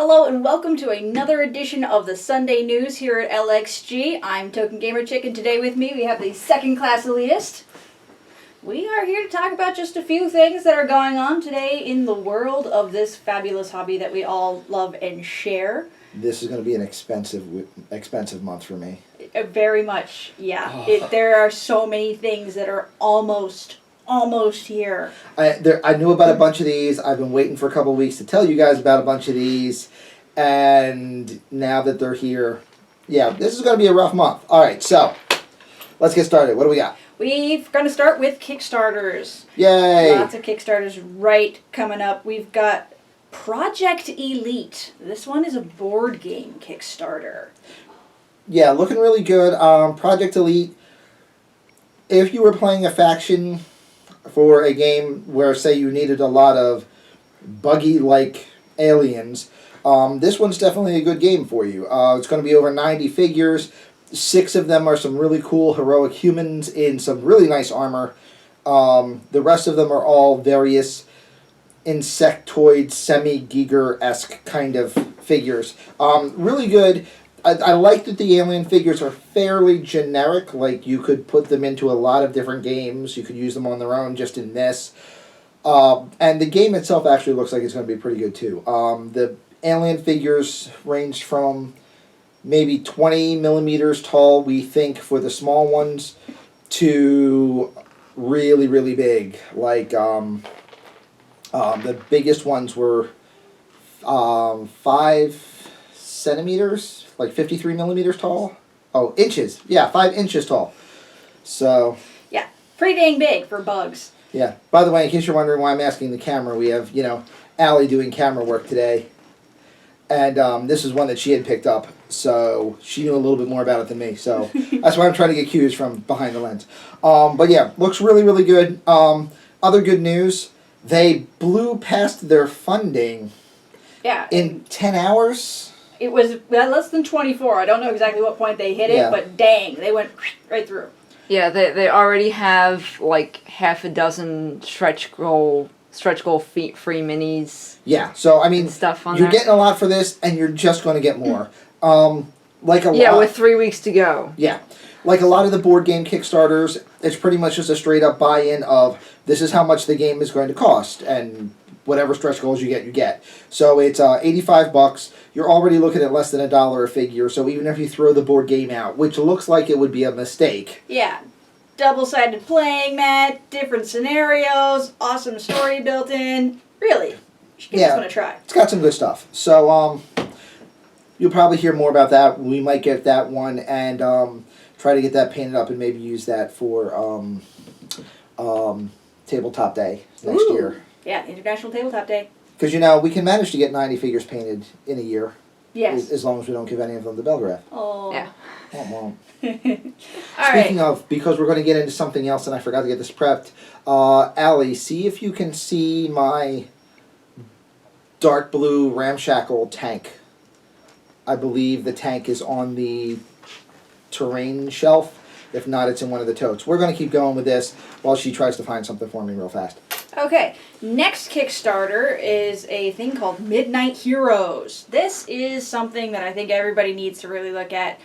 Hello and welcome to another edition of the Sunday News here at LXG. I'm Token Gamer Chick, and today with me we have the second class elitist. We are here to talk about just a few things that are going on today in the world of this fabulous hobby that we all love and share. This is going to be an expensive month for me. Very much, yeah. There are so many things that are almost here. I knew about a bunch of these. I've been waiting for a couple of weeks to tell you guys about a bunch of these. And now that they're here, yeah, this is going to be a rough month. All right, so let's get started. What do we got? We're going to start with Kickstarters. Yay! Lots of Kickstarters right coming up. We've got Project Elite. This one is a board game Kickstarter. Yeah, looking really good. Project Elite, if you were playing a faction for a game where, say, you needed a lot of buggy-like aliens, this one's definitely a good game for you. It's going to be over 90 figures. 6 of them are some really cool heroic humans in some really nice armor. The rest of them are all various insectoid, semi-Giger-esque kind of figures. Really good. I like that the alien figures are fairly generic. Like, you could put them into a lot of different games. You could use them on their own just in this. And the game itself actually looks like it's going to be pretty good, too. The alien figures range from maybe 20 millimeters tall, we think, for the small ones, to really, really big. Like, the biggest ones were 5 centimeters, like 53 millimeters tall. Oh, inches. Yeah, 5 inches tall. So. Yeah, pretty dang big for bugs. Yeah. By the way, in case you're wondering why I'm asking the camera, we have, Allie doing camera work today. And this is one that she had picked up, so she knew a little bit more about it than me. So that's why I'm trying to get cues from behind the lens. But yeah, looks really, really good. Other good news, they blew past their funding. Yeah. In 10 hours. It was less than 24. I don't know exactly what point they hit it, but dang, they went right through. Yeah, they already have like half a dozen stretch goal free minis. Yeah, so I mean, stuff on you're there. getting a lot for this, and you're just going to get more. With 3 weeks to go. Yeah, like a lot of the board game Kickstarters, it's pretty much just a straight up buy-in of this is how much the game is going to cost, and whatever stretch goals you get. So it's $85. You're already looking at less than $1 a figure. So even if you throw the board game out, which looks like it would be a mistake. Yeah. Double-sided playing mat, different scenarios, awesome story built in. Really, you should give this one a try. It's got some good stuff. So you'll probably hear more about that. We might get that one and try to get that painted up and maybe use that for Tabletop Day next year. Yeah, International Tabletop Day. Because, we can manage to get 90 figures painted in a year. Yes. As long as we don't give any of them the Belgraph. Oh. Yeah. Speaking of, because we're going to get into something else and I forgot to get this prepped, Allie, see if you can see my dark blue Ramshackle tank. I believe the tank is on the terrain shelf. If not, it's in one of the totes. We're going to keep going with this while she tries to find something for me real fast. Okay, next Kickstarter is a thing called MidKnight Heroes. This is something that I think everybody needs to really look at.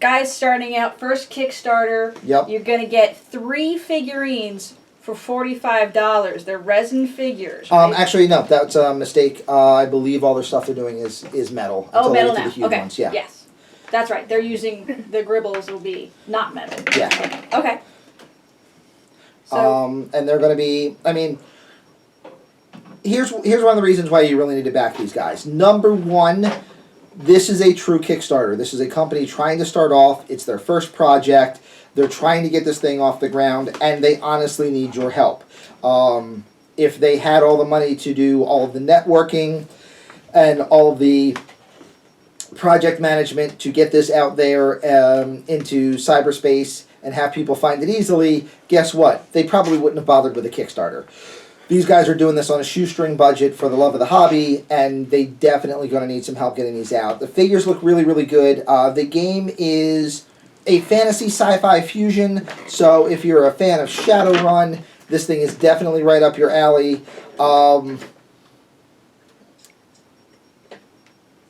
Guys starting out, first Kickstarter, You're going to get 3 figurines for $45. They're resin figures. Right? Actually, no, that's a mistake. I believe all their stuff they're doing is metal. Oh, metal now. Okay, ones. Yeah. Yes. That's right. They're using, the gribbles will be not metal. Yeah. Okay. So, and they're going to be, here's one of the reasons why you really need to back these guys. Number one, this is a true Kickstarter. This is a company trying to start off. It's their first project. They're trying to get this thing off the ground, and they honestly need your help. If they had all the money to do all of the networking and all of the project management to get this out there into cyberspace and have people find it easily, guess what? They probably wouldn't have bothered with a Kickstarter. These guys are doing this on a shoestring budget for the love of the hobby, and they definitely going to need some help getting these out. The figures look really, really good. The game is a fantasy sci-fi fusion, so if you're a fan of Shadowrun, this thing is definitely right up your alley.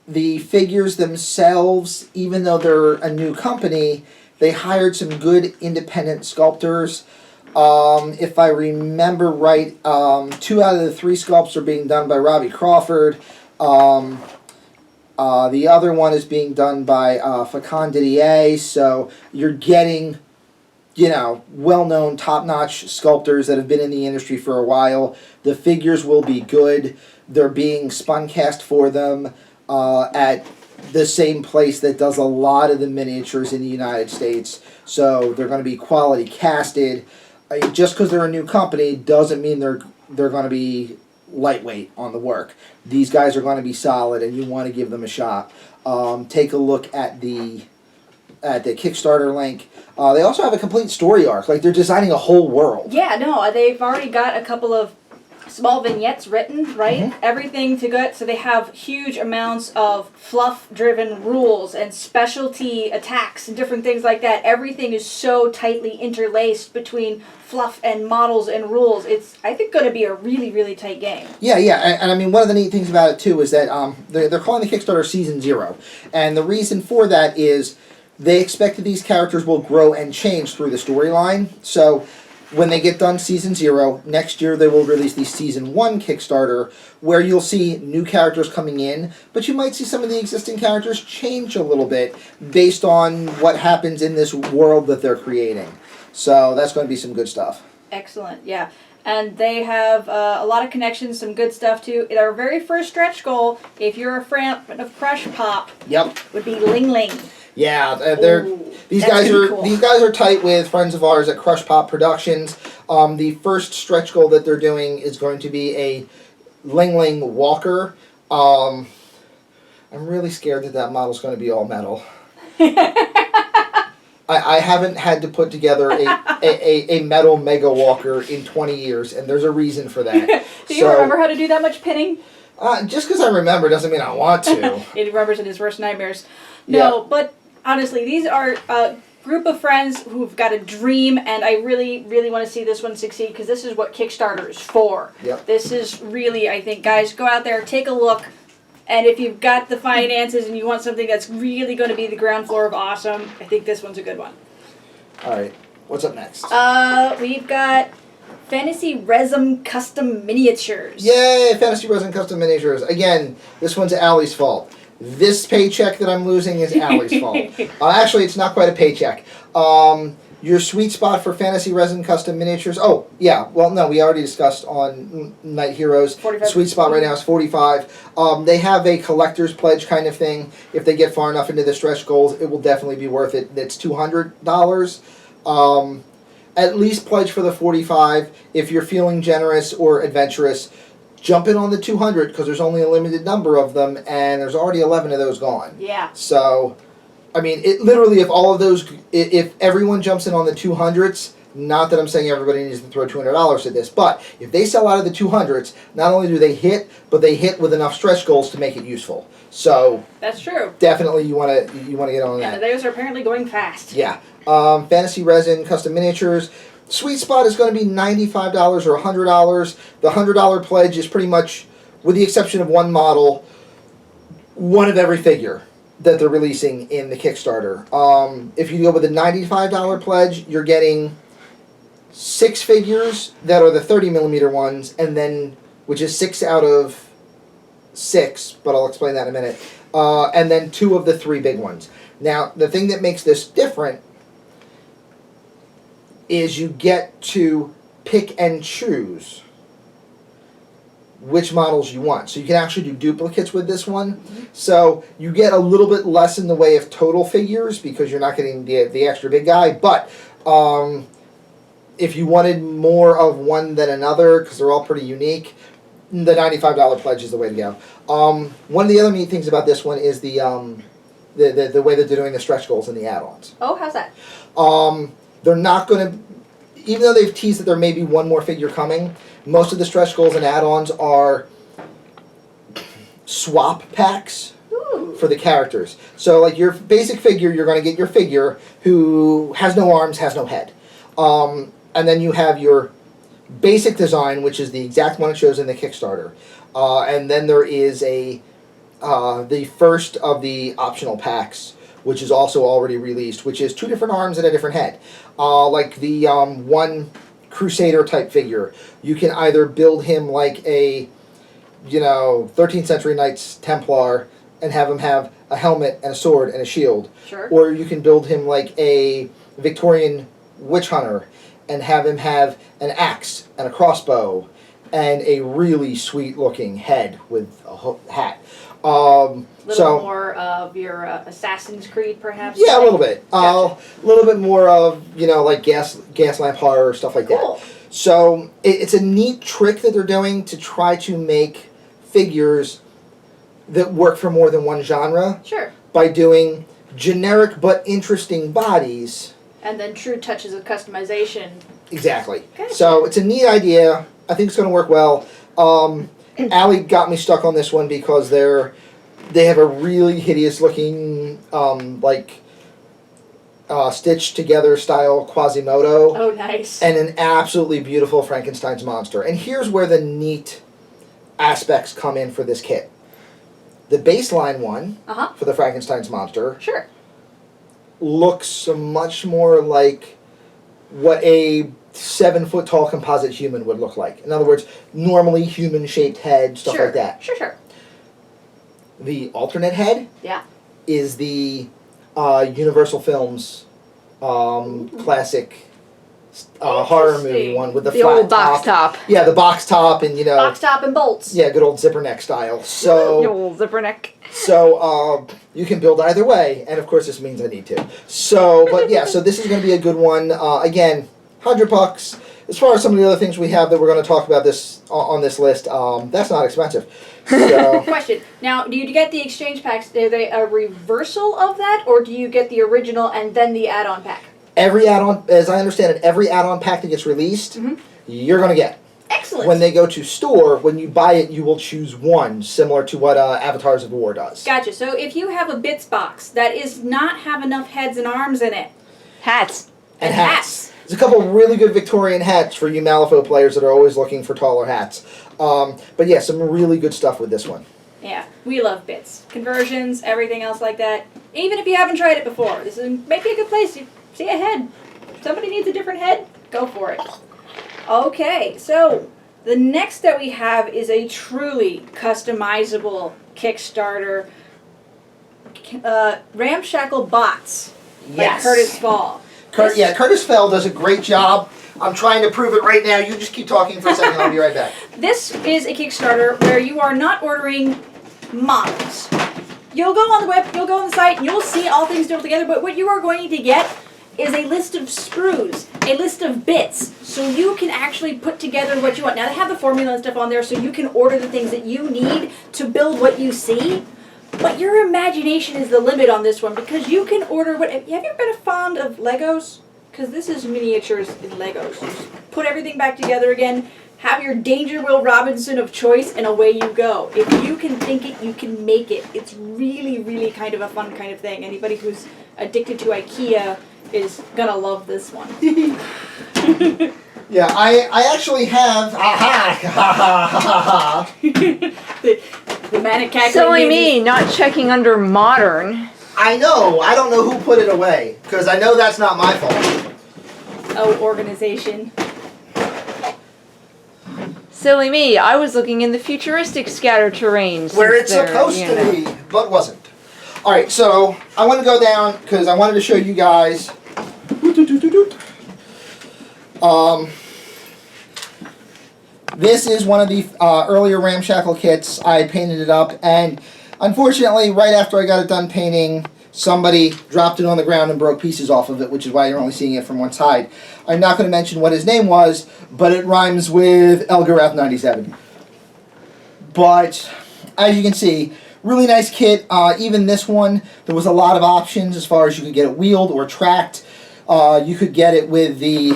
the figures themselves, even though they're a new company, they hired some good independent sculptors. If I remember right, 2 out of the 3 sculpts are being done by Robbie Crawford. The other one is being done by Fakan Didier. So you're getting, well-known, top-notch sculptors that have been in the industry for a while. The figures will be good. They're being spun cast for them at the same place that does a lot of the miniatures in the United States. So they're going to be quality casted. Just because they're a new company doesn't mean they're going to be lightweight on the work. These guys are going to be solid, and you want to give them a shot. Take a look at the Kickstarter link. They also have a complete story arc. Like, they're designing a whole world. Yeah, no, they've already got a couple of small vignettes written, right? Mhm. Everything to go. So they have huge amounts of fluff-driven rules and specialty attacks and different things like that. Everything is so tightly interlaced between fluff and models and rules. It's, I think, going to be a really, really tight game. Yeah, and I mean, one of the neat things about it, too, is that they're calling the Kickstarter Season 0. And the reason for that is they expect that these characters will grow and change through the storyline. So when they get done Season 0, next year they will release the Season 1 Kickstarter, where you'll see new characters coming in, but you might see some of the existing characters change a little bit based on what happens in this world that they're creating. So that's going to be some good stuff. Excellent, yeah. And they have a lot of connections, some good stuff too. Our very first stretch goal, if you're a fan of Crush Pop, Yep. would be Ling Ling. Yeah, these that's guys gonna are be cool. these guys are tight with friends of ours at Crush Pop Productions. The first stretch goal that they're doing is going to be a Ling Ling Walker. I'm really scared that model's going to be all metal. I haven't had to put together a metal Mega Walker in 20 years, and there's a reason for that. Do you remember how to do that much pinning? Just because I remember doesn't mean I want to. It remembers in his worst nightmares. No, Yeah. but honestly, these are a group of friends who've got a dream, and I really, really want to see this one succeed, because this is what Kickstarter is for. Yep. This is really, I think, guys, go out there, take a look, and if you've got the finances and you want something that's really going to be the ground floor of awesome, I think this one's a good one. All right, what's up next? We've got Fantasy Resin Custom Miniatures. Yay, Fantasy Resin Custom Miniatures. Again, this one's Allie's fault. This paycheck that I'm losing is Allie's fault. Actually, it's not quite a paycheck. Your sweet spot for Fantasy Resin Custom Miniatures. Oh, yeah. Well, no, we already discussed on Night Heroes. 45. Sweet spot right now is 45. They have a collector's pledge kind of thing. If they get far enough into the stretch goals, it will definitely be worth it. It's $200. At least pledge for the 45. If you're feeling generous or adventurous, jump in on the 200, because there's only a limited number of them, and there's already 11 of those gone. Yeah. So, I mean, it literally, if all of those, if everyone jumps in on the 200s, not that I'm saying everybody needs to throw $200 at this, but if they sell out of the 200s, not only do they hit, but they hit with enough stretch goals to make it useful. So That's true. definitely you want to get on that. And those are apparently going fast. Yeah. Fantasy Resin Custom Miniatures. Sweet spot is going to be $95 or $100. The $100 pledge is pretty much, with the exception of one model, one of every figure that they're releasing in the Kickstarter. If you go with the $95 pledge, you're getting 6 figures that are the 30mm ones, and then, which is 6 out of 6, but I'll explain that in a minute. And then 2 of the 3 big ones. Now, the thing that makes this different is you get to pick and choose which models you want. So you can actually do duplicates with this one. So you get a little bit less in the way of total figures because you're not getting the extra big guy. But if you wanted more of one than another, because they're all pretty unique, the $95 pledge is the way to go. One of the other neat things about this one is the way that they're doing the stretch goals and the add-ons. Oh, how's that? They're not going to, even though they've teased that there may be one more figure coming, most of the stretch goals and add-ons are swap packs for the characters. So like your basic figure, you're going to get your figure who has no arms, has no head. And then you have your basic design, which is the exact one it shows in the Kickstarter. And then there is a the first of the optional packs, which is also already released, which is 2 different arms and a different head. Like the one Crusader type figure. You can either build him like a, 13th century Knights Templar and have him have a helmet and a sword and a shield. Sure. Or you can build him like a Victorian witch hunter and have him have an axe and a crossbow and a really sweet looking head with a hat. A little more of your Assassin's Creed, perhaps? Yeah, a little bit. Gotcha. A little bit more of, like gas lamp horror, stuff like Cool. that. So it's a neat trick that they're doing to try to make figures that work for more than one genre. Sure. By doing generic but interesting bodies. And then true touches of customization. Exactly. Gotcha. So it's a neat idea. I think it's going to work well. Allie got me stuck on this one because they have a really hideous looking stitched together style Quasimodo. Oh, nice. And an absolutely beautiful Frankenstein's monster. And here's where the neat aspects come in for this kit. The baseline one for the Frankenstein's monster Sure. looks much more like what a 7-foot tall composite human would look like. In other words, normally human shaped head, stuff like that. Sure. The alternate head Yeah. is the Universal Films classic horror movie one with the flat old box top. Yeah, the box top and Box top and bolts. Yeah, good old zipper neck style. The So old zipper neck. you can build either way, and of course this means I need to. So, but yeah, so this is going to be a good one. Again, $100. As far as some of the other things we have that we're going to talk about this on this list, that's not expensive. So, Question. Now, do you get the exchange packs? Are they a reversal of that, or do you get the original and then the add-on pack? every add-on, as I understand it, every add-on pack that gets released, you're going to get. Excellent. When they go to store, when you buy it, you will choose one, similar to what Avatars of War does. Gotcha. So if you have a bits box that is not have enough heads and arms in it. Hats. And hats. There's a couple of really good Victorian hats for you Malifaux players that are always looking for taller hats. But yeah, some really good stuff with this one. Yeah, we love bits. Conversions, everything else like that. Even if you haven't tried it before, this is maybe a good place. You see a head. Somebody needs a different head, go for it. Okay, so the next that we have is a truly customizable Kickstarter, Ramshackle Bots by Curtis Fall. Curtis Fell does a great job. I'm trying to prove it right now. You just keep talking for a second. I'll be right back. This is a Kickstarter where you are not ordering models. You'll go on the web, you'll go on the site, and you'll see all things built together, but what you are going to get is a list of sprues, a list of bits, so you can actually put together what you want. Now, they have the formula and stuff on there, so you can order the things that you need to build what you see, but your imagination is the limit on this one, because you can order what... Have you ever been fond of Legos? Because this is miniatures in Legos. Just put everything back together again, have your Danger Will Robinson of choice, and away you go. If you can think it, you can make it. It's really, really kind of a fun kind of thing. Anybody who's addicted to IKEA is gonna love this one. Yeah, I actually have... the manic cackling Silly baby. me, not checking under modern. I know. I don't know who put it away, because I know that's not my fault. Oh, organization. Silly me, I was looking in the futuristic scatter terrain. Where it's supposed to be, but wasn't. Alright, so I want to go down, because I wanted to show you guys... This is one of the earlier Ramshackle kits. I painted it up, and unfortunately, right after I got it done painting, somebody dropped it on the ground and broke pieces off of it, which is why you're only seeing it from one side. I'm not going to mention what his name was, but it rhymes with Elgarath97. But, as you can see, really nice kit. Even this one, there was a lot of options as far as you could get it wheeled or tracked. You could get it with the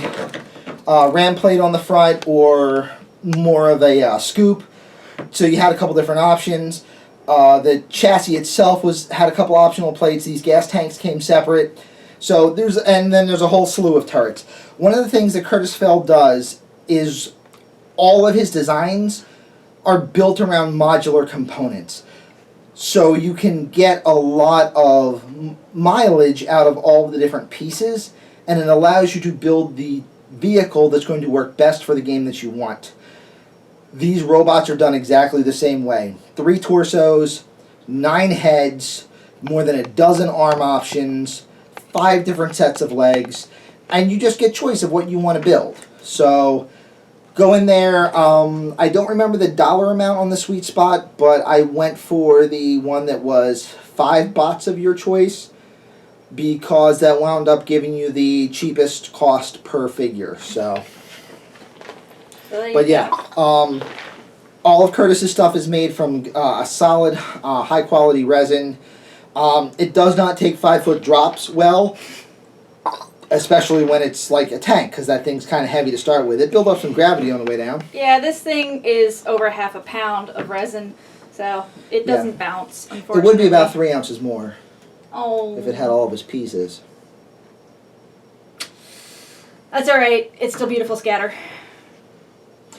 ram plate on the front or more of a scoop. So you had a couple different options. The chassis itself had a couple optional plates. These gas tanks came separate. So then there's a whole slew of turrets. One of the things that Curtis Fell does is all of his designs are built around modular components. So you can get a lot of mileage out of all of the different pieces, and it allows you to build the vehicle that's going to work best for the game that you want. These robots are done exactly the same way. 3 torsos, 9 heads, more than a dozen arm options, 5 different sets of legs, and you just get choice of what you want to build. So go in there. I don't remember the dollar amount on the sweet spot, but I went for the one that was 5 bots of your choice, because that wound up giving you the cheapest cost per figure. So, but yeah, all of Curtis's stuff is made from a solid, high quality resin. It does not take 5-foot drops well, especially when it's like a tank, because that thing's kind of heavy to start with. It built up some gravity on the way down. Yeah, this thing is over half a pound of resin, so it doesn't bounce, unfortunately. It would be about 3 ounces more. Oh. If it had all of his pieces. That's alright. It's still beautiful scatter.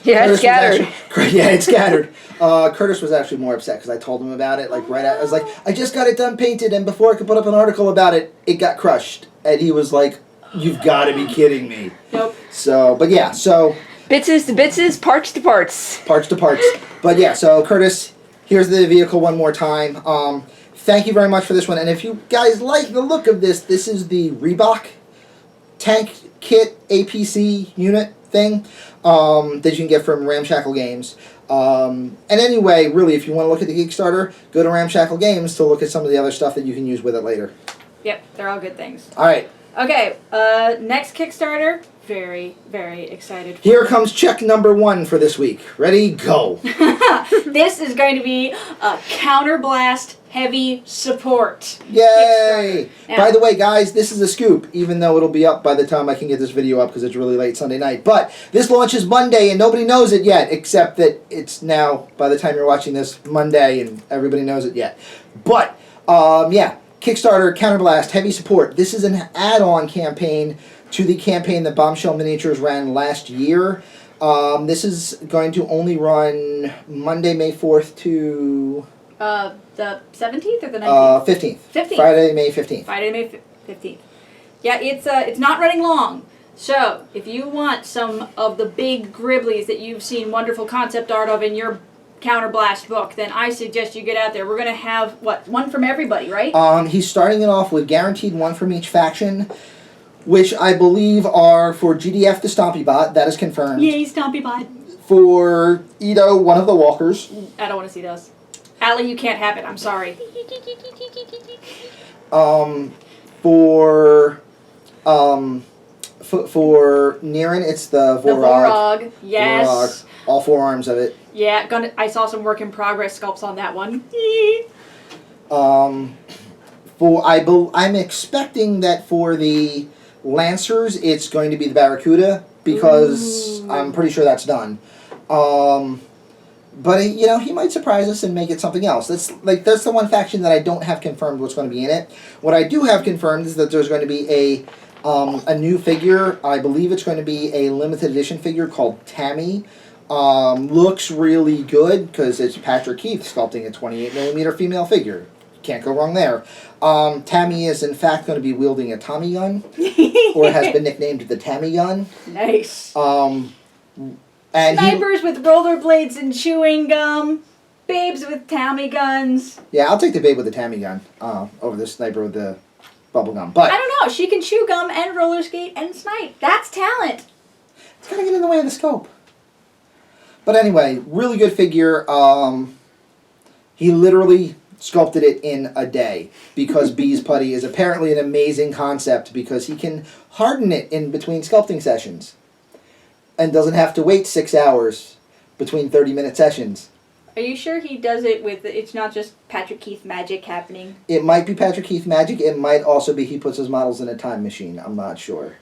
Yeah, it's scattered. It's scattered. Curtis was actually more upset because I told him about it. Like right out, I was like, I just got it done painted, and before I could put up an article about it, it got crushed. And he was like, "You've got to be kidding me." Nope. So, but yeah, so Bitses to bitses, parts to parts. Parts to parts. But yeah, so Curtis, here's the vehicle one more time. Thank you very much for this one. And if you guys like the look of this, this is the Reebok tank kit APC unit thing that you can get from Ramshackle Games. And anyway, really, if you want to look at the Kickstarter, go to Ramshackle Games to look at some of the other stuff that you can use with it later. Yep, they're all good things. All right. Okay, next Kickstarter. Very, very excited for Here comes check number 1 for this week. Ready, go. This is going to be a Counterblast heavy support. Yay! Now, By the way, guys, this is a scoop, even though it'll be up by the time I can get this video up because it's really late Sunday night. But this launches Monday, and nobody knows it yet, except that it's now, by the time you're watching this, Monday, and everybody knows it yet. But, yeah, Kickstarter, Counterblast, heavy support. This is an add-on campaign to the campaign that Bombshell Miniatures ran last year. This is going to only run Monday, May 4th to... the 17th or the 19th? 15th. 15th. Friday, May 15th. Friday, May 15th. Yeah, it's not running long. So, if you want some of the big Gribblies that you've seen wonderful concept art of in your Counterblast book, then I suggest you get out there. We're going to have, what, one from everybody, right? He's starting it off with guaranteed one from each faction, which I believe are for GDF the Stompy Bot. That is confirmed. Yay, Stompy Bot. For Ito, one of the walkers. I don't want to see those. Allie, you can't have it. I'm sorry. For Nerian, it's the Vorog. The Vorog, yes. Vorog. All 4 arms of it. Yeah, I saw some work in progress sculpts on that one. I'm expecting that for the Lancers, it's going to be the Barracuda, because I'm pretty sure that's done. But you know, he might surprise us and make it something else. That's the one faction that I don't have confirmed what's going to be in it. What I do have confirmed is that there's going to be a new figure. I believe it's going to be a limited edition figure called Tammy. Looks really good because it's Patrick Keith sculpting a 28mm female figure. Can't go wrong there. Tammy is in fact going to be wielding a Tommy gun, or has been nicknamed the Tammy gun. Nice. And snipers with rollerblades and chewing gum. Babes with Tommy guns. Yeah, I'll take the babe with the Tammy gun over the sniper with the bubble gum. But I don't know. She can chew gum and roller skate and snipe. That's talent. It's gonna get in the way of the scope. But anyway, really good figure. He literally sculpted it in a day because Bee's Putty is apparently an amazing concept because he can harden it in between sculpting sessions and doesn't have to wait 6 hours between 30-minute sessions. Are you sure he does it with, it's not just Patrick Keith magic happening? It might be Patrick Keith magic. It might also be he puts his models in a time machine. I'm not sure.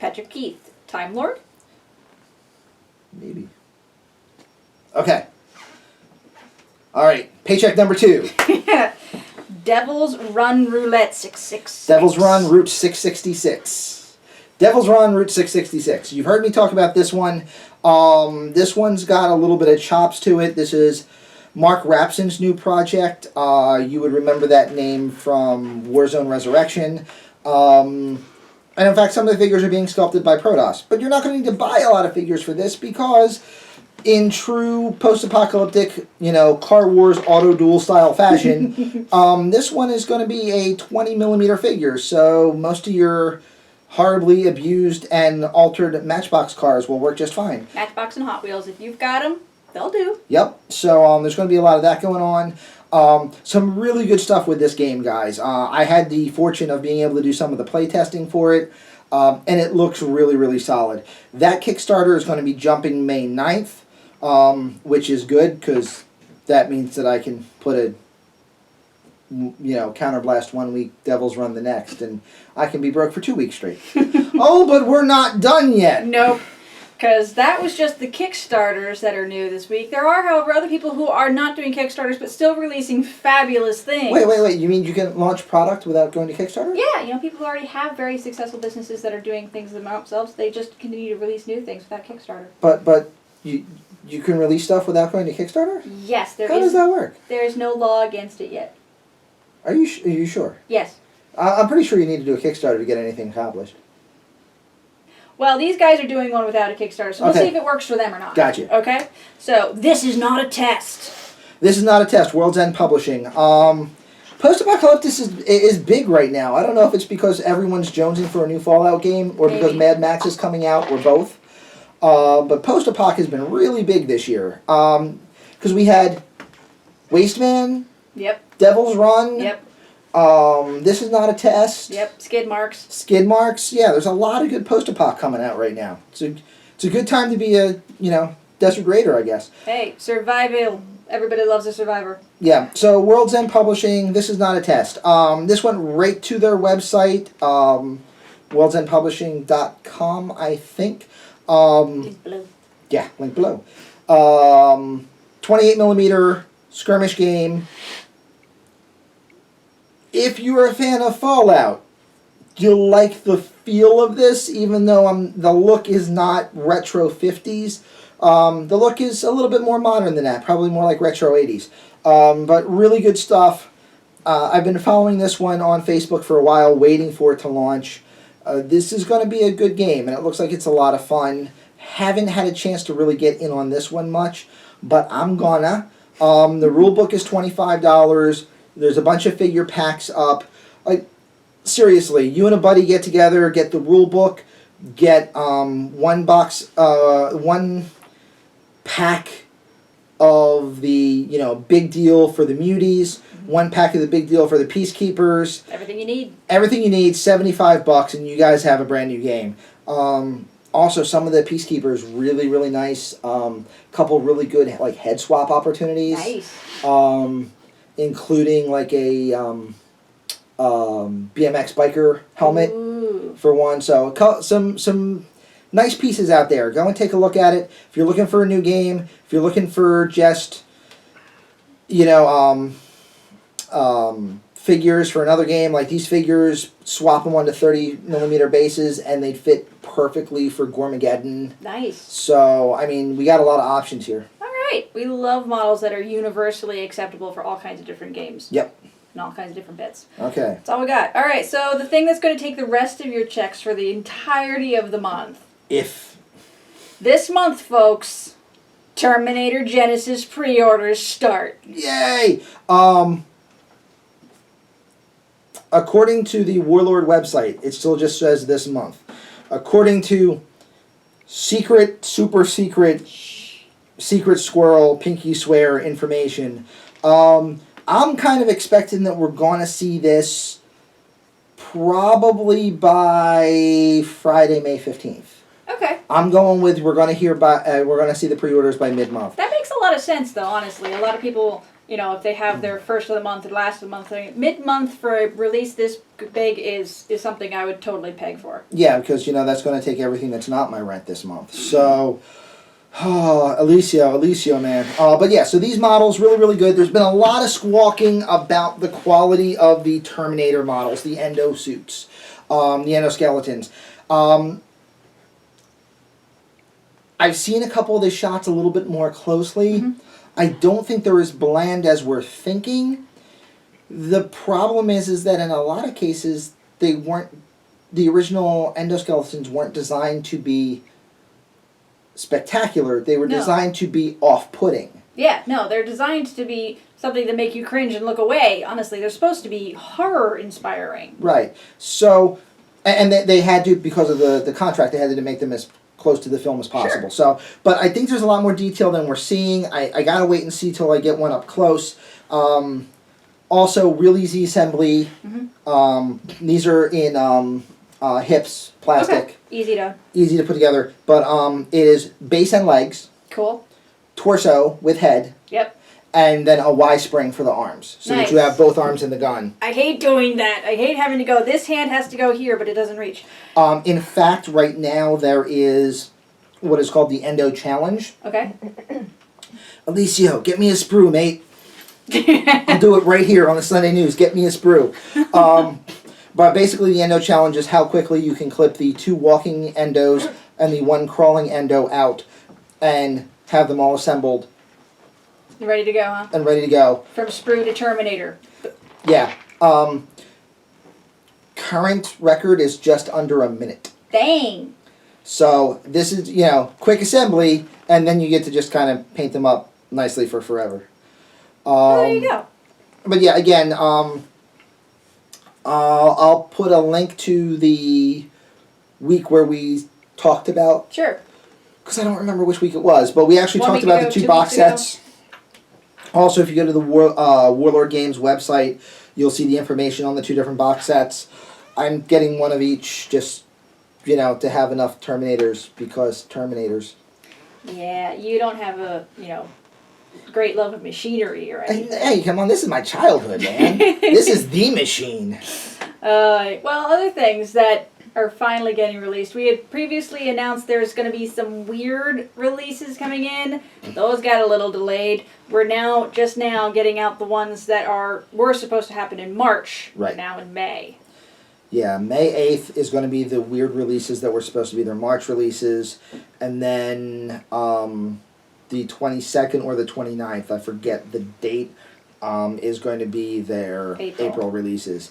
Patrick Keith, Time Lord? Maybe. Okay. All right. Paycheck number 2. Devil's Run Roulette 666. Devil's Run Route 666. Devil's Run Route 666. You've heard me talk about this one. This one's got a little bit of chops to it. This is Mark Rapson's new project. You would remember that name from Warzone Resurrection. And in fact, some of the figures are being sculpted by Protoss. But you're not going to need to buy a lot of figures for this because in true post-apocalyptic, Car Wars auto-duel style fashion, this one is going to be a 20mm figure. So most of your horribly abused and altered Matchbox cars will work just fine. Matchbox and Hot Wheels, if you've got them, they'll do. Yep. So there's going to be a lot of that going on. Some really good stuff with this game, guys. I had the fortune of being able to do some of the play testing for it, and it looks really, really solid. That Kickstarter is going to be jumping May 9th, which is good because that means that I can put a Counterblast 1 week, Devil's Run the next, and I can be broke for 2 weeks straight. Oh, but we're not done yet. Nope. Because that was just the Kickstarters that are new this week. There are, however, other people who are not doing Kickstarters but still releasing fabulous things. Wait. You mean you can launch product without going to Kickstarter? Yeah, people who already have very successful businesses that are doing things themselves, they just continue to release new things without Kickstarter. But you can release stuff without going to Kickstarter? Yes, How does that work? There is no law against it yet. Are you sure? Yes. I'm pretty sure you need to do a Kickstarter to get anything accomplished. Well, these guys are doing one without a Kickstarter, so we'll Okay. see if it works for them or not. Gotcha. Okay? So, this is not a test. This is not a test. World's End Publishing. Post-apocalyptic is big right now. I don't know if it's because everyone's jonesing for a new Fallout game or because Maybe. Mad Max is coming out or both. But post-apoc has been really big this year. Because we had Wasteman, Yep. Devil's Run. Yep. This is not a test. Yep. Skid marks. Skid marks. Yeah, there's a lot of good post-apoc coming out right now. It's a good time to be a desert raider, I guess. Hey, survival. Everybody loves a survivor. Yeah. So World's End Publishing. This is not a test. This went right to their website, worldsendpublishing.com, I think. It's blue. Yeah, link below. 28mm skirmish game. If you're a fan of Fallout, you'll like the feel of this, even though the look is not retro 50s. The look is a little bit more modern than that, probably more like retro 80s. But really good stuff. I've been following this one on Facebook for a while, waiting for it to launch. This is going to be a good game, and it looks like it's a lot of fun. Haven't had a chance to really get in on this one much, but I'm gonna. The rulebook is $25. There's a bunch of figure packs up. Like, seriously, you and a buddy get together, get the rulebook, get one pack of the big deal for the muties, one pack of the big deal for the peacekeepers. Everything you need. Everything you need, $75, and you guys have a brand new game. Also, some of the peacekeepers really, really nice. Couple really good head swap opportunities. Nice. Including like a BMX biker helmet. Ooh. For one. So some nice pieces out there. Go and take a look at it. If you're looking for a new game, if you're looking for just figures for another game, like these figures, swap them onto 30mm bases and they'd fit perfectly for Gormageddon. Nice. So, I mean, we got a lot of options here. Alright. We love models that are universally acceptable for all kinds of different games. Yep. And all kinds of different bits. Okay. That's all we got. Alright, so the thing that's going to take the rest of your checks for the entirety of the month. This month, folks, Terminator Genisys pre-orders start. Yay! According to the Warlord website, it still just says this month. According to secret, super secret, secret squirrel, pinky swear information, I'm kind of expecting that we're going to see this probably by Friday, May 15th. Okay. I'm going with we're going to see the pre-orders by mid-month. That makes a lot of sense, though, honestly. A lot of people, if they have their first of the month or last of the month, mid-month for a release this big is something I would totally peg for. Yeah, because, that's going to take everything that's not my rent this month. So, Alicio, man. But yeah, so these models, really, really good. There's been a lot of squawking about the quality of the Terminator models, the endo suits, the endoskeletons. I've seen a couple of the shots a little bit more closely. I don't think they're as bland as we're thinking. The problem is that in a lot of cases, the original endoskeletons weren't designed to be spectacular. They were designed to be off-putting. Yeah, no, they're designed to be something that make you cringe and look away. Honestly, they're supposed to be horror-inspiring. Right. So, and they had to, because of the contract, they had to make them as close to the film as possible. Sure. So, but I think there's a lot more detail than we're seeing. I gotta wait and see till I get one up close. Also, real easy assembly. Mm-hmm. These are in hips, plastic. Okay. Easy to put together. But it is base and legs. Cool. Torso with head. Yep. And then a Y spring for the arms. So Nice. that you have both arms in the gun. I hate doing that. I hate having to go, this hand has to go here, but it doesn't reach. In fact, right now there is what is called the Endo Challenge. Okay. Alicio, get me a sprue, mate. I'll do it right here on the Sunday News. Get me a sprue. But basically the Endo Challenge is how quickly you can clip the 2 walking endos and the 1 crawling endo out and have them all assembled. Ready to go, huh? And ready to go. From sprue to Terminator. Yeah. Current record is just under a minute. Dang. So this is, quick assembly, and then you get to just kind of paint them up nicely for forever. There you go. But yeah, again, I'll put a link to the week where we talked about. Sure. Because I don't remember which week it was, but we actually talked about the 2 box sets. Also, if you go to the Warlord Games website, you'll see the information on the 2 different box sets. I'm getting one of each just, to have enough Terminators, because Terminators. Yeah, you don't have a, great love of machinery, right? Hey, come on, this is my childhood, man. This is the machine. Well, other things that are finally getting released. We had previously announced there's going to be some weird releases coming in. Those got a little delayed. We're just now getting out the ones that were supposed to happen in March. Right. Now in May. Yeah, May 8th is going to be the weird releases that were supposed to be their March releases. And then the 22nd or the 29th, I forget the date, is going to be their April releases.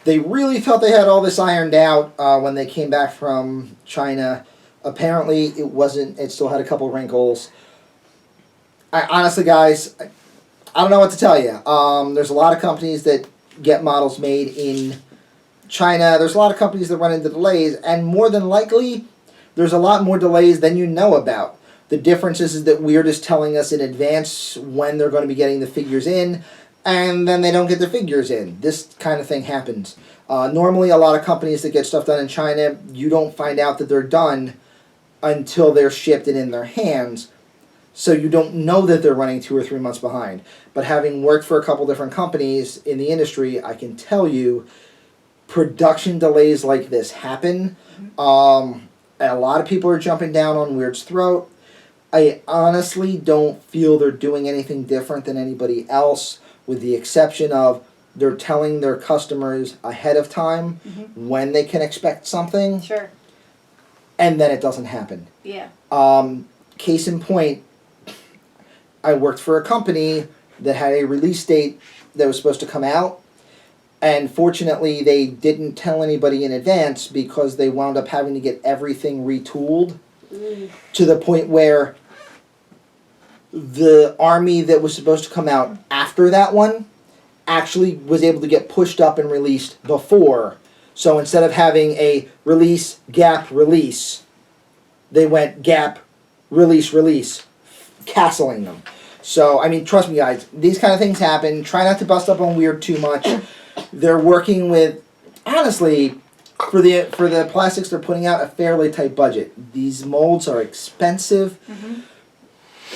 They really thought they had all this ironed out when they came back from China. Apparently, it wasn't. It still had a couple wrinkles. Honestly, guys, I don't know what to tell you. There's a lot of companies that get models made in China. There's a lot of companies that run into delays, and more than likely, there's a lot more delays than you know about. The difference is that Weird is telling us in advance when they're going to be getting the figures in, and then they don't get their figures in. This kind of thing happens. Normally, a lot of companies that get stuff done in China, you don't find out that they're done until they're shipped and in their hands, so you don't know that they're running 2 or 3 months behind. But having worked for a couple different companies in the industry, I can tell you production delays like this happen. And a lot of people are jumping down on Weird's throat. I honestly don't feel they're doing anything different than anybody else, with the exception of they're telling their customers ahead of time when they can expect something. Sure. And then it doesn't happen. Yeah. Case in point, I worked for a company that had a release date that was supposed to come out, and fortunately they didn't tell anybody in advance because they wound up having to get everything retooled to the point where the army that was supposed to come out after that one actually was able to get pushed up and released before. So instead of having a release, gap, release, they went gap, release, release, castling them. So, I mean, trust me guys, these kind of things happen. Try not to bust up on Weird too much. They're working with, honestly, for the plastics they're putting out, a fairly tight budget. These molds are expensive.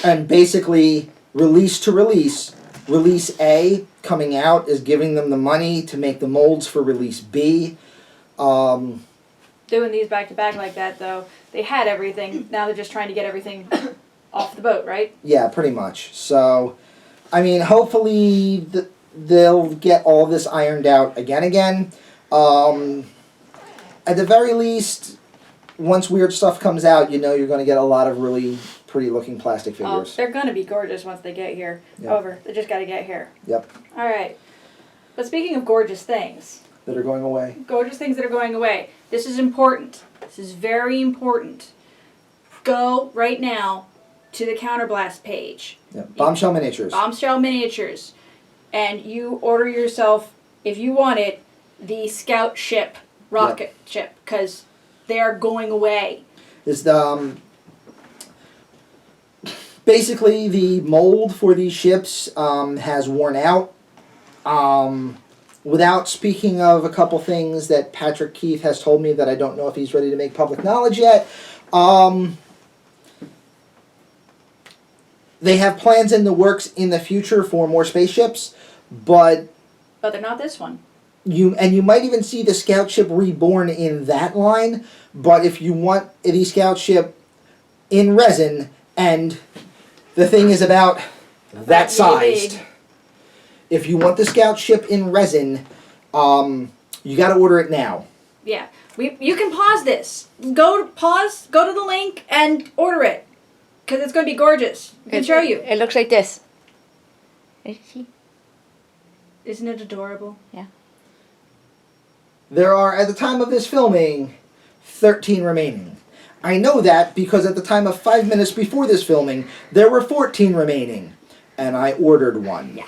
And basically, release to release, release A coming out is giving them the money to make the molds for release B. Doing these back to back like that, though, they had everything. Now they're just trying to get everything off the boat, right? Yeah, pretty much. So, I mean, hopefully they'll get all this ironed out again. At the very least, once weird stuff comes out, you know you're going to get a lot of really pretty looking plastic Oh, figures. they're going to be gorgeous once they get here. Yep. However, they just got to get here. Yep. All right. But speaking of gorgeous things. That are going away. Gorgeous things that are going away. This is important. This is very important. Go right now to the Counterblast page. Yep. Bombshell miniatures. Bombshell miniatures. And you order yourself, if you want it, the Scout ship, rocket ship, because they are going away. Is the basically the mold for these ships has worn out. Without speaking of a couple things that Patrick Keith has told me that I don't know if he's ready to make public knowledge yet. They have plans in the works in the future for more spaceships, but they're not this one. You might even see the Scout ship reborn in that line. But if you want the Scout ship in resin, and the thing is about that sized. If you want the Scout ship in resin, you got to order it now. Yeah, you can pause this. Go to the link and order it, because it's going to be gorgeous. I can show you. It looks like this. Isn't it adorable? Yeah. There are, at the time of this filming, 13 remaining. I know that because at the time of 5 minutes before this filming, there were 14 remaining, and I ordered one. Yeah.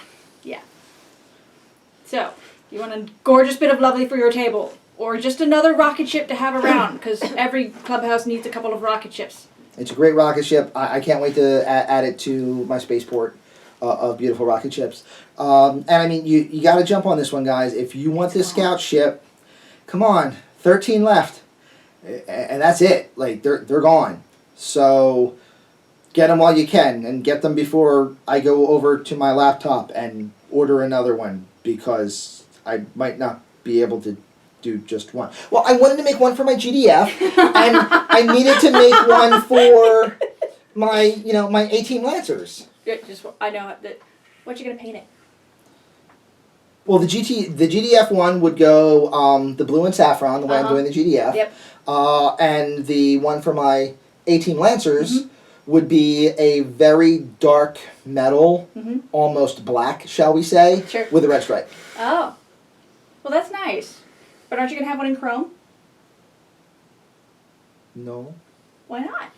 So, you want a gorgeous bit of lovely for your table, or just another rocket ship to have around, because every clubhouse needs a couple of rocket ships. It's a great rocket ship. I can't wait to add it to my spaceport of beautiful rocket ships. And I mean, you got to jump on this one, guys. If you want this Scout ship, come on, 13 left, and that's it. Like they're gone. So get them while you can, and get them before I go over to my laptop and order another one, because I might not be able to do just one. Well, I wanted to make one for my GDF, and I needed to make one for my, my A-Team Lancers. I know that. What you gonna paint it? Well, the GDF one would go the blue and saffron, the way I'm doing the GDF. Yep. And the one for my A-Team Lancers would be a very dark metal, almost black, shall we say, with a red stripe. Oh. Well, that's nice. But aren't you going to have one in chrome? No. Why not?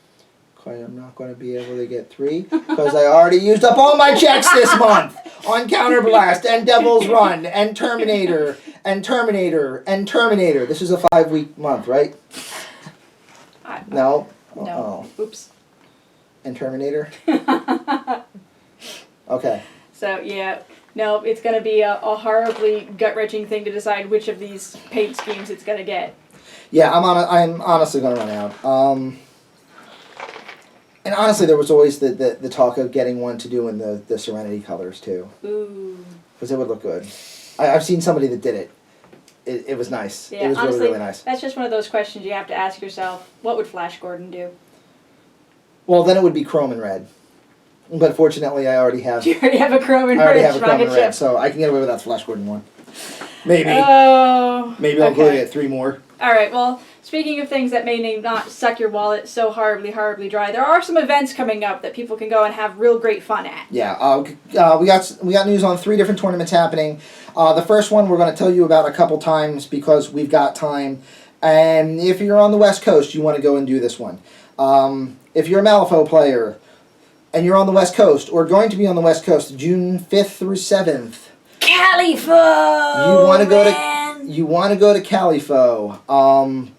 Because I'm not going to be able to get 3, because I already used up all my checks this month on Counterblast and Devil's Run and Terminator and Terminator and Terminator. This is a 5-week month, right? No? No. Oh. Oops. And Terminator? Okay. So, yeah. No, it's going to be a horribly gut-wrenching thing to decide which of these paint schemes it's going to get. Yeah, I'm honestly going to run out. And honestly, there was always the talk of getting one to do in the Serenity colors, too. Ooh. Because it would look good. I've seen somebody that did it. It was nice. Yeah, it was honestly, really, really nice. That's just one of those questions you have to ask yourself. What would Flash Gordon do? Well, then it would be chrome and red. But fortunately, I already have... You already have a chrome and I already red have a chrome rocket and red, ship. so I can get away with that Flash Gordon one. Maybe. Oh. Maybe I'll go get 3 more. All right, well, speaking of things that may not suck your wallet so horribly, horribly dry, there are some events coming up that people can go and have real great fun at. Yeah, we got news on 3 different tournaments happening. The first one we're going to tell you about a couple times because we've got time. And if you're on the West Coast, you want to go and do this one. If you're a Califaux player and you're on the West Coast, or going to be on the West Coast, June 5th through 7th. Califaux! You want to go to Califaux.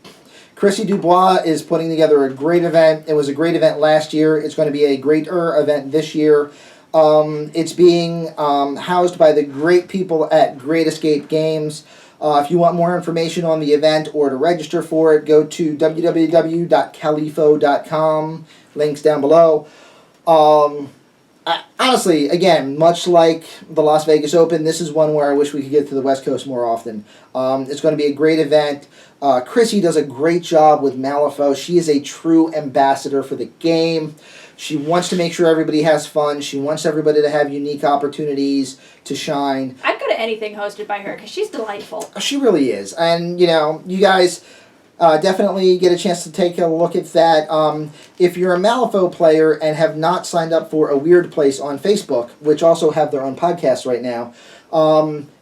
Chrissy Dubois is putting together a great event. It was a great event last year. It's going to be a greater event this year. It's being housed by the great people at Great Escape Games. If you want more information on the event or to register for it, go to www.califaux.com. Links down below. Honestly, again, much like the Las Vegas Open, this is one where I wish we could get to the West Coast more often. It's going to be a great event. Chrissy does a great job with Califaux. She is a true ambassador for the game. She wants to make sure everybody has fun. She wants everybody to have unique opportunities to shine. I'd go to anything hosted by her because she's delightful. She really is. And, you guys, definitely get a chance to take a look at that. If you're a Califaux player and have not signed up for A Weird Place on Facebook, which also have their own podcast right now,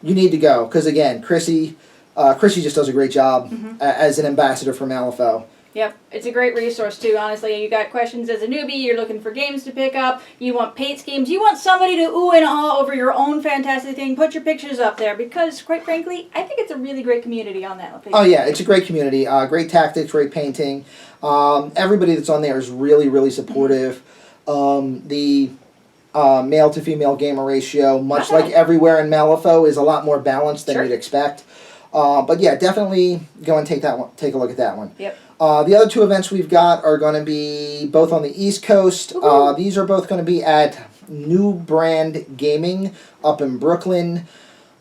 you need to go. Because, again, Chrissy just does a great job as an ambassador for Califaux. Yep, it's a great resource too, honestly. You got questions as a newbie, you're looking for games to pick up, you want paint schemes, you want somebody to ooh and ah over your own fantastic thing, put your pictures up there because, quite frankly, I think it's a really great community on that. Oh yeah, it's a great community. Great tactics, great painting. Everybody that's on there is really, really supportive. The male to female gamer ratio, much like everywhere in Califaux, is a lot more balanced than you'd expect. But yeah, definitely go and take a look at that one. Yep. The other two events we've got are going to be both on the East Coast. These are both going to be at New Brand Gaming up in Brooklyn.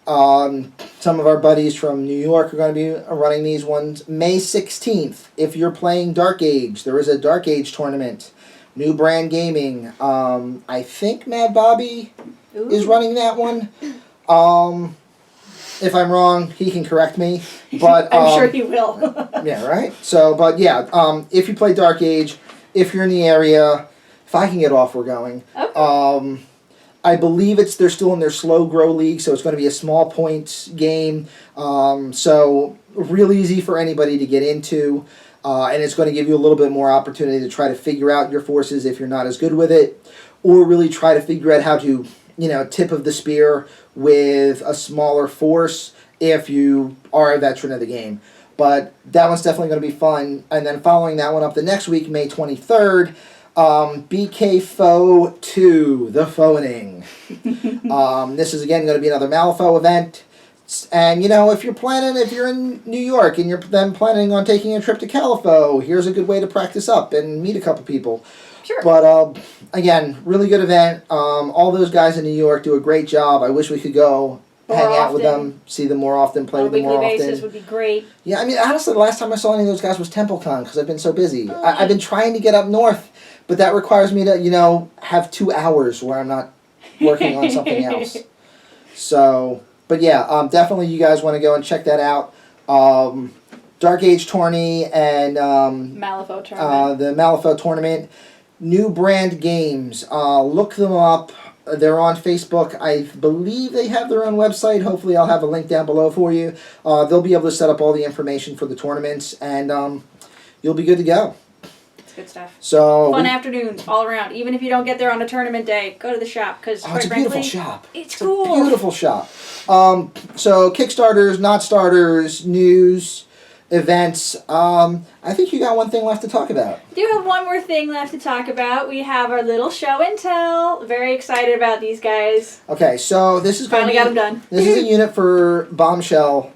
Some of our buddies from New York are going to be running these ones. May 16th, if you're playing Dark Age, there is a Dark Age tournament. New Brand Gaming. I think Mad Bobby is running that one. If I'm wrong, he can correct me. But I'm sure he will. yeah, right? So, but yeah, if you play Dark Age, if you're in the area, if I can get off, we're going. Okay. I believe they're still in their slow grow league, so it's going to be a small points game. So real easy for anybody to get into. And it's going to give you a little bit more opportunity to try to figure out your forces if you're not as good with it. Or really try to figure out how to, tip of the spear with a smaller force if you are a veteran of the game. But that one's definitely going to be fun. And then following that one up the next week, May 23rd, BK Foe 2, The Phoning. This is again going to be another Califaux event. And if you're in New York and you're then planning on taking a trip to Califaux, here's a good way to practice up and meet a couple people. Sure. But again, really good event. All those guys in New York do a great job. I wish we could go hang out with them, see them more often, play with them more often. On a weekly basis would be great. Yeah, I mean, honestly, the last time I saw any of those guys was TempleCon because I've been so busy. I've been trying to get up north, but that requires me to, have 2 hours where I'm not working on something else. So, but yeah, definitely you guys want to go and check that out. Dark Age tourney and Califaux tournament. The Califaux tournament. New Brand Games. Look them up. They're on Facebook. I believe they have their own website. Hopefully I'll have a link down below for you. They'll be able to set up all the information for the tournaments, and you'll be good to go. It's good stuff. So fun afternoons all around. Even if you don't get there on a tournament day, go to the shop because it's a beautiful shop. It's cool. A beautiful shop. So Kickstarters, not starters, news, events. I think you got one thing left to talk about. We do have one more thing left to talk about. We have our little show and tell. Very excited about these guys. Okay, so this is finally got them done. This is a unit for Bombshell,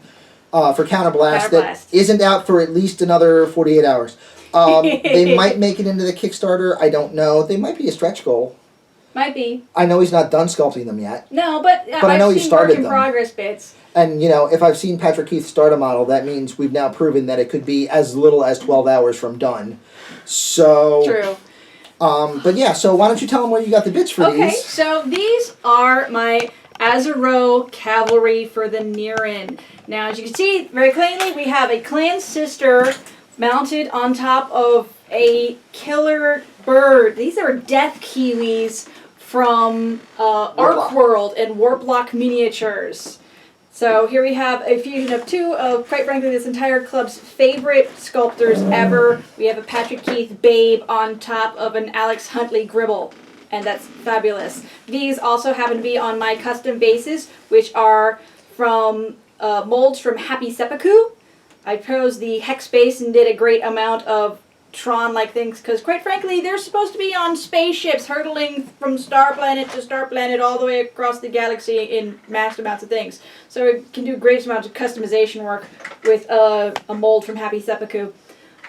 for Counterblast that isn't out for at least another 48 hours. They might make it into the Kickstarter. I don't know. They might be a stretch goal. Might be. I know he's not done sculpting them yet. No, but I know he started them. Work in progress bits. And, if I've seen Patrick Keith start a model, that means we've now proven that it could be as little as 12 hours from done. So... True. But yeah, so why don't you tell them where you got the bits for these? Okay, so these are my Azuro Cavalry for the Nerian. Now, as you can see, very cleanly, we have a Clansister mounted on top of a killer bird. These are death Kiwis from Arc World and Warplock Miniatures. So here we have a fusion of two of, quite frankly, this entire club's favorite sculptors ever. We have a Patrick Keith Babe on top of an Alex Huntley Gribble, and that's fabulous. These also happen to be on my custom bases, which are from molds from Happy Seppuku. I chose the Hex base and did a great amount of Tron-like things, because quite frankly, they're supposed to be on spaceships hurtling from star planet to star planet all the way across the galaxy in massive amounts of things. So we can do great amounts of customization work with a mold from Happy Seppuku.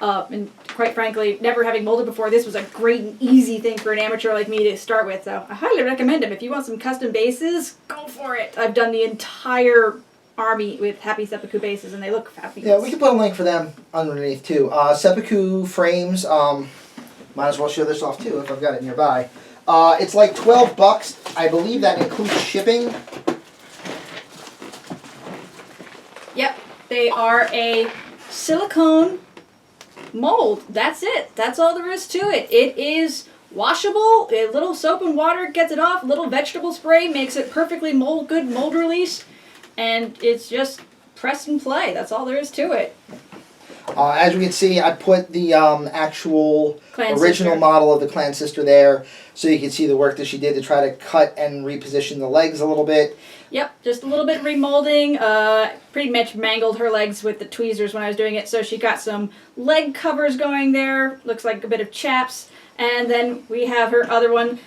And quite frankly, never having molded before, this was a great and easy thing for an amateur like me to start with. So I highly recommend them. If you want some custom bases, go for it. I've done the entire army with Happy Seppuku bases, and they look fabulous. Yeah, we can put a link for them underneath too. Seppuku frames. Might as well show this off too if I've got it nearby. It's like $12. I believe that includes shipping. Yep, they are a silicone mold. That's it. That's all there is to it. It is washable. A little soap and water gets it off. A little vegetable spray makes it perfectly good mold release. And it's just press and play. That's all there is to it. As we can see, I put the actual Clansister. original model of the Clansister there, so you can see the work that she did to try to cut and reposition the legs a little bit. Yep, just a little bit remolding. Pretty much mangled her legs with the tweezers when I was doing it, so she got some leg covers going there. Looks like a bit of chaps. And then we have her other one.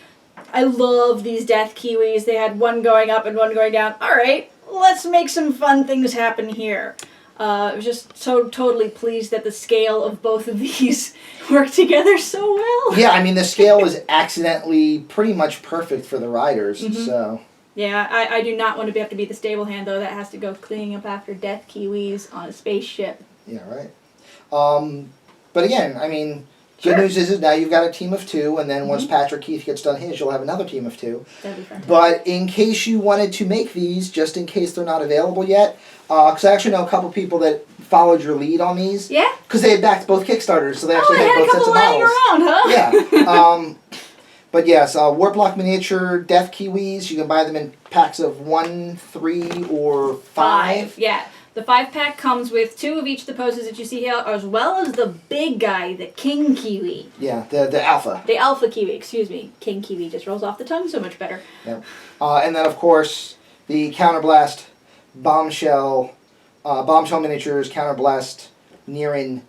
I love these death Kiwis. They had one going up and one going down. All right, let's make some fun things happen here. I was just so totally pleased that the scale of both of these work together so well. Yeah, I mean, the scale is accidentally pretty much perfect for the riders, so... Yeah, I do not want to have to be the stable hand, though. That has to go cleaning up after death Kiwis on a spaceship. Yeah, right. But again, I mean, good news is now you've got a team of 2, and then once Patrick Keith gets done his, you'll have another team of 2. That'd be fantastic. But in case you wanted to make these, just in case they're not available yet, because I actually know a couple people that followed your lead on these. Yeah? Because they had backed both Kickstarters, so they actually I had had a both sets couple of lying models. around, huh? Yeah. But yes, Warplock Miniature Death Kiwis, you can buy them in packs of 1, 3, or 5. Yeah. The 5-pack comes with 2 of each of the poses that you see here, as well as the big guy, the King Kiwi. Yeah, the Alpha. The Alpha Kiwi, excuse me. King Kiwi just rolls off the tongue so much better. Yep. And then, of course, the Counterblast Bombshell Miniatures, Counterblast Nerian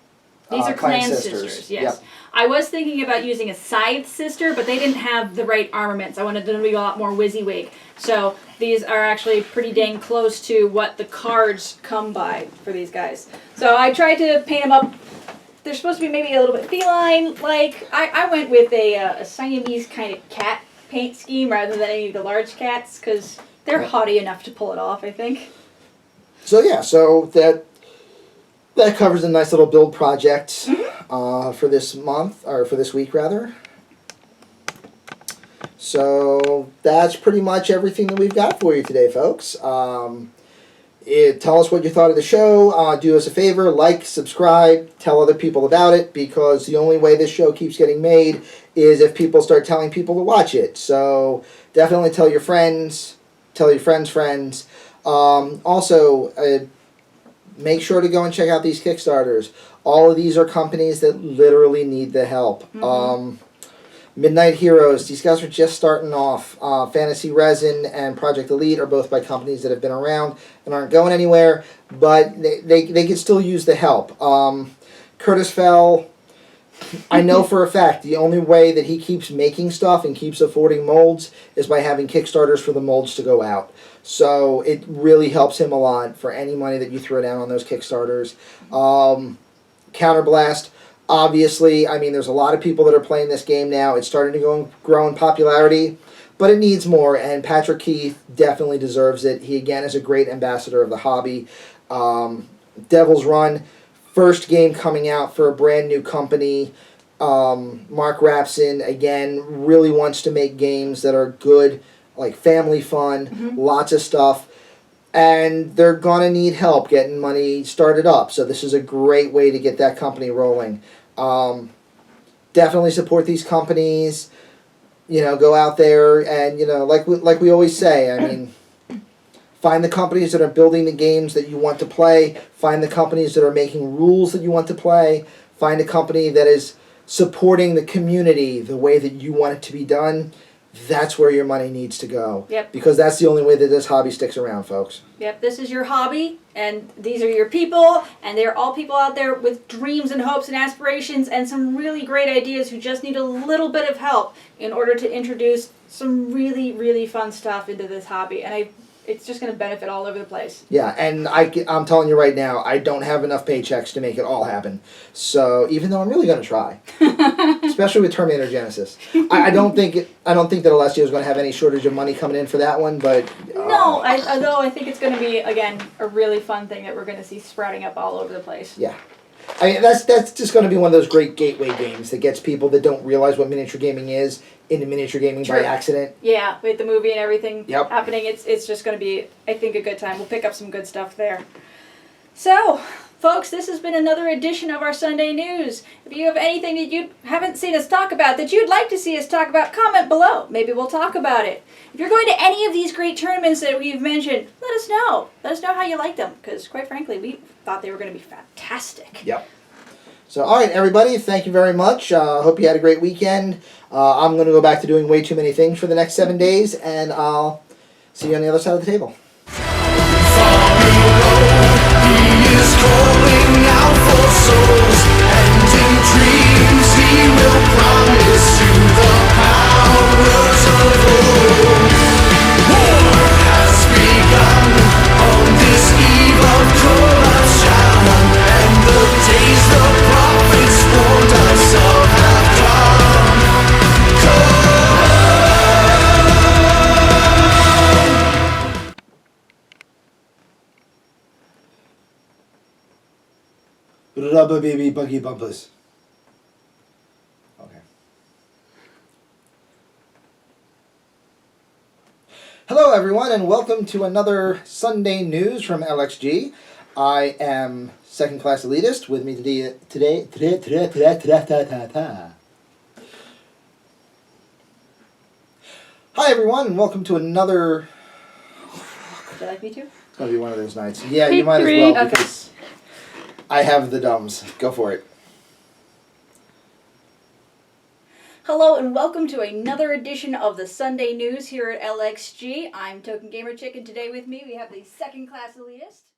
These are Clansisters. Clansisters, yes. Yep. I was thinking about using a Scythe Sister, but they didn't have the right armaments. I wanted them to be a lot more WYSIWYG. So these are actually pretty dang close to what the cards come by for these guys. So I tried to paint them up. They're supposed to be maybe a little bit feline. Like, I went with a Siamese kind of cat paint scheme rather than any of the large cats, because they're haughty enough to pull it off, I think. So yeah, so that covers a nice little build project for this month, or for this week rather. So that's pretty much everything that we've got for you today, folks. Tell us what you thought of the show. Do us a favor, like, subscribe, tell other people about it, because the only way this show keeps getting made is if people start telling people to watch it. So definitely tell your friends, tell your friends' friends. Also, make sure to go and check out these Kickstarters. All of these are companies that literally need the help. MidKnight Heroes, these guys are just starting off. Fantasy Resin and Project Elite are both by companies that have been around and aren't going anywhere, but they could still use the help. Curtis Fell, I know for a fact the only way that he keeps making stuff and keeps affording molds is by having Kickstarters for the molds to go out. So it really helps him a lot for any money that you throw down on those Kickstarters. Counterblast, obviously, I mean, there's a lot of people that are playing this game now. It's starting to grow in popularity, but it needs more, and Patrick Keith definitely deserves it. He, again, is a great ambassador of the hobby. Devil's Run, first game coming out for a brand new company. Mark Rapson, again, really wants to make games that are good, like family fun, lots of stuff. And they're going to need help getting money started up. So this is a great way to get that company rolling. Definitely support these companies. You know, go out there and, you know, like we always say, I mean, find the companies that are building the games that you want to play. Find the companies that are making rules that you want to play. Find a company that is supporting the community the way that you want it to be done. That's where your money needs to go. Yep. Because that's the only way that this hobby sticks around, folks. Yep, this is your hobby, and these are your people, and they're all people out there with dreams and hopes and aspirations and some really great ideas who just need a little bit of help in order to introduce some really, really fun stuff into this hobby. And it's just going to benefit all over the place. Yeah, and I'm telling you right now, I don't have enough paychecks to make it all happen. So even though I'm really going to try, especially with Terminator Genisys, I don't think that Alessio is going to have any shortage of money coming in for that one. But no, although I think it's going to be, again, a really fun thing that we're going to see sprouting up all over the place. Yeah. I mean, that's just going to be one of those great gateway games that gets people that don't realize what miniature gaming is into miniature gaming by accident. Yeah, with the movie and everything happening, Yep. it's just going to be, I think, a good time. We'll pick up some good stuff there. So, Folks, this has been another edition of our Sunday News. If you have anything that you haven't seen us talk about that you'd like to see us talk about, comment below. Maybe we'll talk about it. If you're going to any of these great tournaments that we've mentioned, let us know. Let us know how you like them, because quite frankly, we thought they were going to be fantastic. Yep. So, all right, everybody, thank you very much. Hope you had a great weekend. I'm going to go back to doing way too many things for the next 7 days, and I'll see you on the other side of the table. Calling out for souls, and in dreams he will promise to the powers of old. War has begun on this eve of corruption, and the days the prophets warned us of have come. Rubber baby buggy bumpers. Okay. Hello everyone and welcome to another Sunday News from LXG. I am second class elitist. With me today. Hi everyone and welcome to another. Would you like me to? It's gonna be one of those nights. Yeah, you might as well because I have the dumbs. Go for it. Hello and welcome to another edition of the Sunday News here at LXG. I'm Token Gamer Chick, and today with me we have the second class elitist.